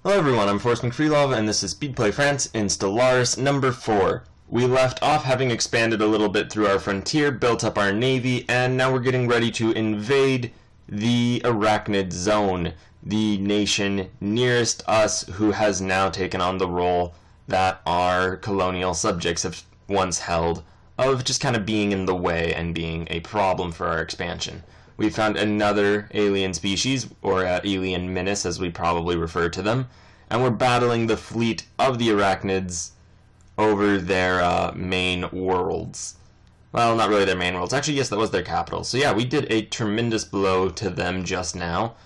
Hello everyone, I'm Forrest McFreelove, and this is Speedplay France in Stellaris number 4. We left off having expanded a little bit through our frontier, built up our navy, and now we're getting ready to invade the Arachnid Zone, the nation nearest us who has now taken on the role that our colonial subjects have once held, of just kind of being in the way and being a problem for our expansion. We found another alien species, or alien menace as we probably refer to them, and we're battling the fleet of the Arachnids over their main worlds. Well, not really their main worlds. Actually, yes, that was their capital. So yeah, we did a tremendous blow to them just now.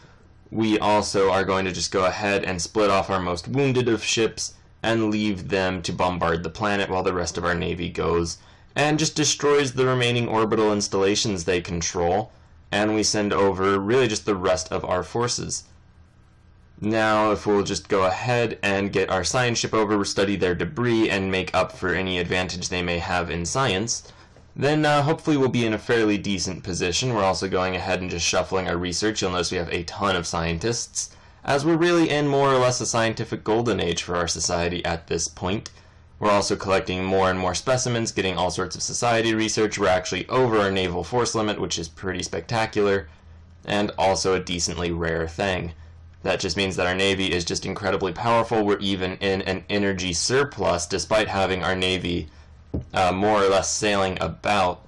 We also are going to just go ahead and split off our most wounded of ships and leave them to bombard the planet while the rest of our navy goes and just destroys the remaining orbital installations they control. And we send over really just the rest of our forces. Now, if we'll just go ahead and get our science ship over, study their debris, and make up for any advantage they may have in science, then hopefully we'll be in a fairly decent position. We're also going ahead and just shuffling our research. You'll notice we have a ton of scientists, as we're really in more or less a scientific golden age for our society at this point. We're also collecting more and more specimens, getting all sorts of society research. We're actually over our naval force limit, which is pretty spectacular, and also a decently rare thing. That just means that our navy is just incredibly powerful. We're even in an energy surplus, despite having our navy more or less sailing about.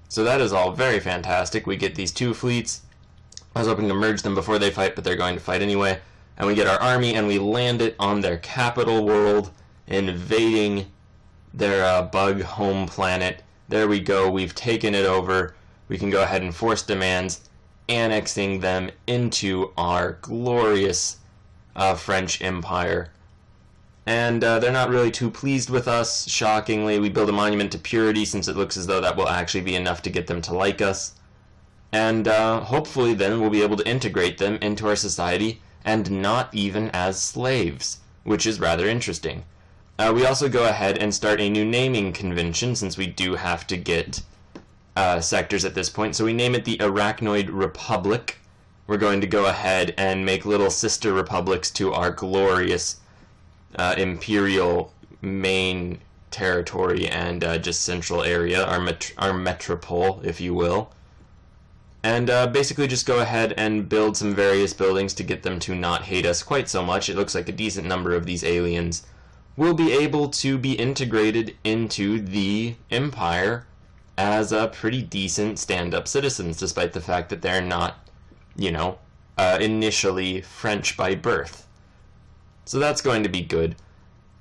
So that is all very fantastic. We get these two fleets. I was hoping to merge them before they fight, but they're going to fight anyway. And we get our army, and we land it on their capital world, invading their bug home planet. There we go, we've taken it over. We can go ahead and force demands, annexing them into our glorious French Empire. And they're not really too pleased with us, shockingly. We build a monument to purity since it looks as though that will actually be enough to get them to like us. And hopefully then we'll be able to integrate them into our society and not even as slaves, which is rather interesting. We also go ahead and start a new naming convention, since we do have to get sectors at this point. So we name it the Arachnoid Republic. We're going to go ahead and make little sister republics to our glorious imperial main territory and just central area, our metropole, if you will. And basically just go ahead and build some various buildings to get them to not hate us quite so much. It looks like a decent number of these aliens will be able to be integrated into the Empire as pretty decent stand-up citizens, despite the fact that they're not, initially French by birth. So that's going to be good.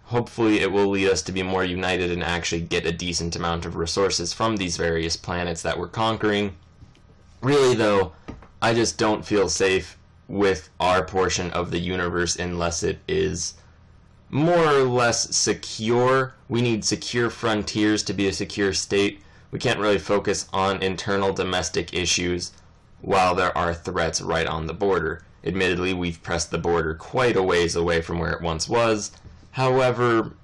Hopefully it will lead us to be more united and actually get a decent amount of resources from these various planets that we're conquering. Really, though, I just don't feel safe with our portion of the universe unless it is more or less secure. We need secure frontiers to be a secure state. We can't really focus on internal domestic issues while there are threats right on the border. Admittedly, we've pressed the border quite a ways away from where it once was. However,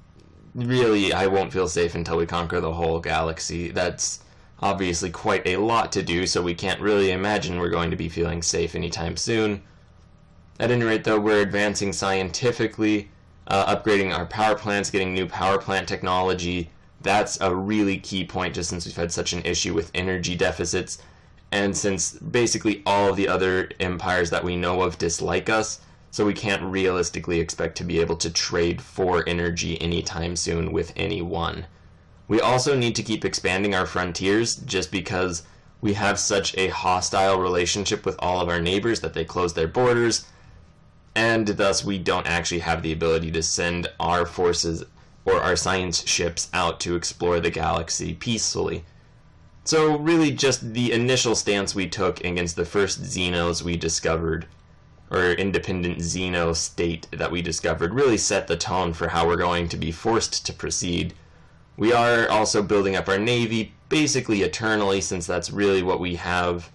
really, I won't feel safe until we conquer the whole galaxy. That's obviously quite a lot to do, so we can't really imagine we're going to be feeling safe anytime soon. At any rate, though, we're advancing scientifically, upgrading our power plants, getting new power plant technology. That's a really key point, just since we've had such an issue with energy deficits, and since basically all of the other empires that we know of dislike us, so we can't realistically expect to be able to trade for energy anytime soon with anyone. We also need to keep expanding our frontiers, just because we have such a hostile relationship with all of our neighbors that they close their borders, and thus we don't actually have the ability to send our forces or our science ships out to explore the galaxy peacefully. So really just the initial stance we took against the first Xenos we discovered, or independent Xeno state that we discovered, really set the tone for how we're going to be forced to proceed. We are also building up our navy basically eternally, since that's really what we have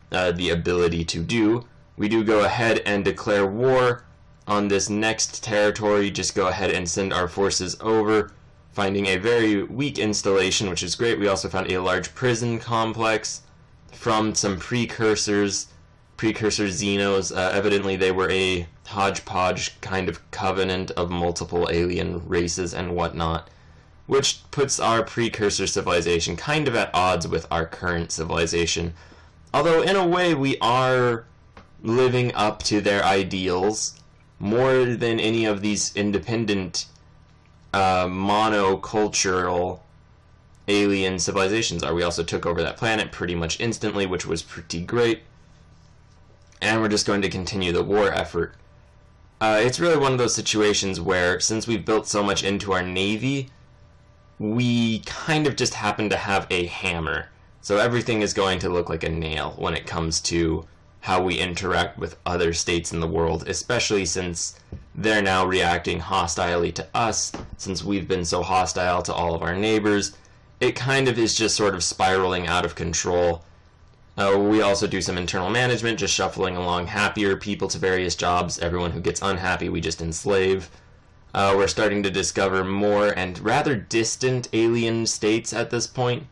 the ability to do. We do go ahead and declare war on this next territory. Just go ahead and send our forces over, finding a very weak installation, which is great. We also found a large prison complex from some precursor Xenos. Evidently they were a hodgepodge kind of covenant of multiple alien races and whatnot, which puts our precursor civilization kind of at odds with our current civilization. Although, in a way, we are living up to their ideals more than any of these independent, monocultural alien civilizations are. We also took over that planet pretty much instantly, which was pretty great. And we're just going to continue the war effort. It's really one of those situations where, since we've built so much into our navy, we kind of just happen to have a hammer. So everything is going to look like a nail when it comes to how we interact with other states in the world, especially since they're now reacting hostilely to us, since we've been so hostile to all of our neighbors. It kind of is just sort of spiraling out of control. We also do some internal management, just shuffling along happier people to various jobs. Everyone who gets unhappy, we just enslave. We're starting to discover more and rather distant alien states at this point.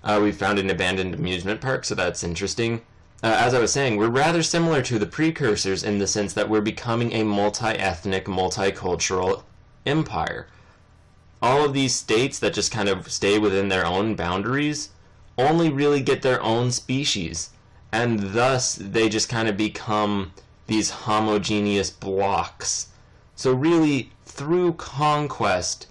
We found an abandoned amusement park, so that's interesting. As I was saying, we're rather similar to the precursors in the sense that we're becoming a multi-ethnic, multicultural empire. All of these states that just kind of stay within their own boundaries only really get their own species, and thus they just kind of become these homogeneous blocks. So really, through conquest,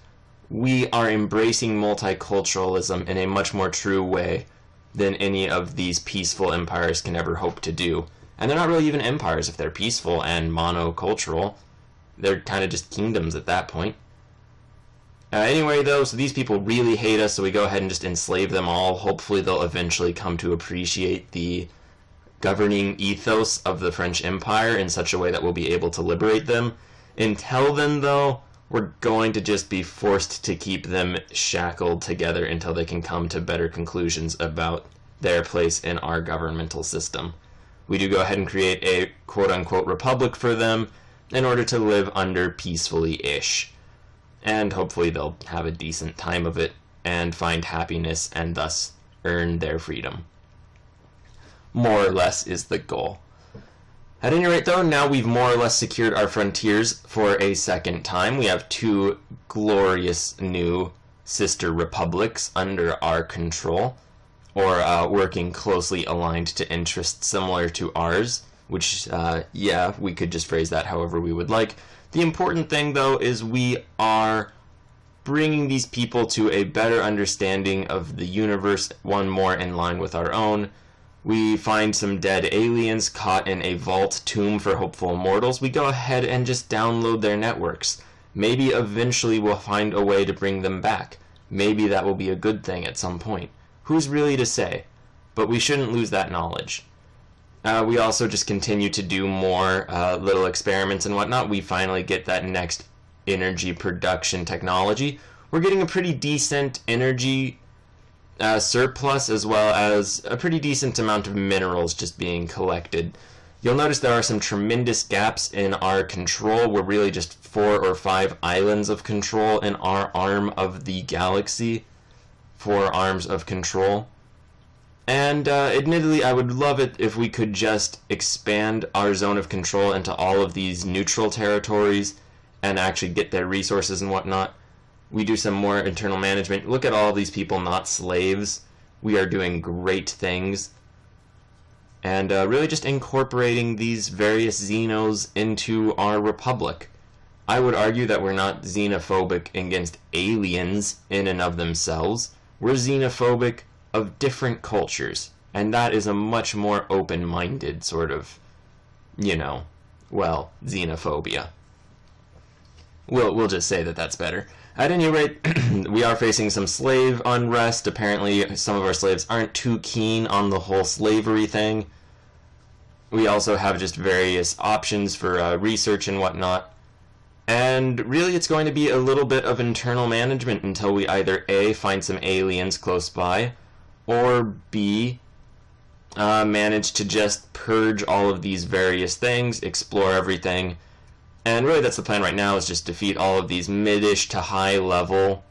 we are embracing multiculturalism in a much more true way than any of these peaceful empires can ever hope to do. And they're not really even empires if they're peaceful and monocultural. They're kind of just kingdoms at that point. Anyway, though, so these people really hate us, so we go ahead and just enslave them all. Hopefully they'll eventually come to appreciate the governing ethos of the French Empire in such a way that we'll be able to liberate them. Until then, though, we're going to just be forced to keep them shackled together until they can come to better conclusions about their place in our governmental system. We do go ahead and create a quote-unquote republic for them in order to live under peacefully-ish. And hopefully they'll have a decent time of it and find happiness and thus earn their freedom. More or less is the goal. At any rate, though, now we've more or less secured our frontiers for a second time. We have two glorious new sister republics under our control, or working closely aligned to interests similar to ours, which, yeah, we could just phrase that however we would like. The important thing, though, is we are bringing these people to a better understanding of the universe, one more in line with our own. We find some dead aliens caught in a vault tomb for hopeful immortals. We go ahead and just download their networks. Maybe eventually we'll find a way to bring them back. Maybe that will be a good thing at some point. Who's really to say? But we shouldn't lose that knowledge. We also just continue to do more little experiments and whatnot. We finally get that next energy production technology. We're getting a pretty decent energy surplus, as well as a pretty decent amount of minerals just being collected. You'll notice there are some tremendous gaps in our control. We're really just 4 or 5 islands of control in our arm of the galaxy. 4 arms of control. And admittedly, I would love it if we could just expand our zone of control into all of these neutral territories and actually get their resources and whatnot. We do some more internal management. Look at all these people, not slaves. We are doing great things. And really just incorporating these various xenos into our republic. I would argue that we're not xenophobic against aliens in and of themselves. We're xenophobic of different cultures, and that is a much more open-minded sort of, xenophobia. We'll just say that that's better. At any rate, we are facing some slave unrest. Apparently, some of our slaves aren't too keen on the whole slavery thing. We also have just various options for research and whatnot. And really, it's going to be a little bit of internal management until we either A, find some aliens close by, or B, manage to just purge all of these various things, explore everything. And really that's the plan right now, is just defeat all of these mid-ish to high-level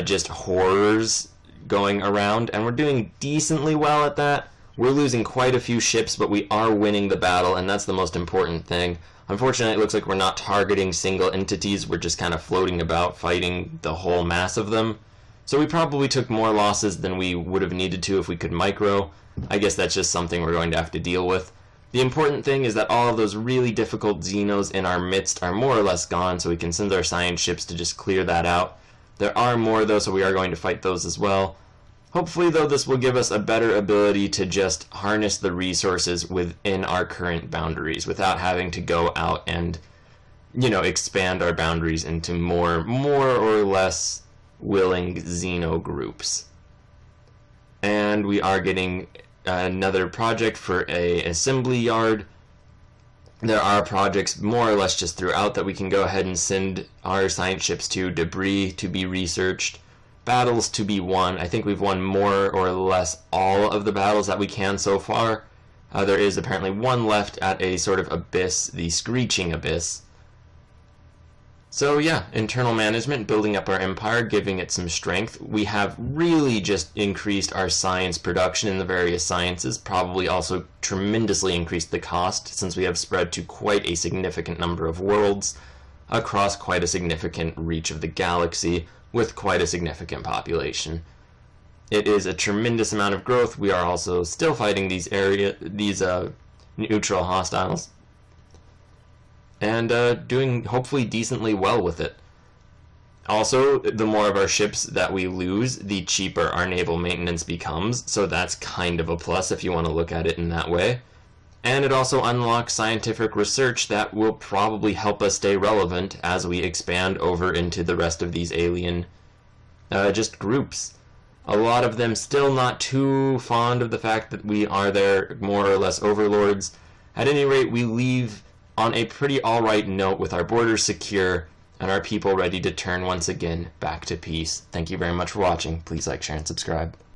just horrors going around. And we're doing decently well at that. We're losing quite a few ships, but we are winning the battle, and that's the most important thing. Unfortunately, it looks like we're not targeting single entities, we're just kind of floating about fighting the whole mass of them. So we probably took more losses than we would have needed to if we could micro. I guess that's just something we're going to have to deal with. The important thing is that all of those really difficult Xenos in our midst are more or less gone, so we can send our science ships to just clear that out. There are more though, so we are going to fight those as well. Hopefully though, this will give us a better ability to just harness the resources within our current boundaries without having to go out and, expand our boundaries into more or less willing Xeno groups. And we are getting another project for a assembly yard. There are projects more or less just throughout that we can go ahead and send our science ships to, debris to be researched, battles to be won. I think we've won more or less all of the battles that we can so far. There is apparently one left at a sort of abyss, the Screeching Abyss. So yeah, internal management, building up our empire, giving it some strength. We have really just increased our science production in the various sciences, probably also tremendously increased the cost since we have spread to quite a significant number of worlds across quite a significant reach of the galaxy with quite a significant population. It is a tremendous amount of growth. We are also still fighting these neutral hostiles, and doing hopefully decently well with it. Also, the more of our ships that we lose, the cheaper our naval maintenance becomes, so that's kind of a plus if you want to look at it in that way. And it also unlocks scientific research that will probably help us stay relevant as we expand over into the rest of these alien just groups. A lot of them still not too fond of the fact that we are their more or less overlords. At any rate, we leave on a pretty alright note with our borders secure and our people ready to turn once again back to peace. Thank you very much for watching. Please like, share, and subscribe.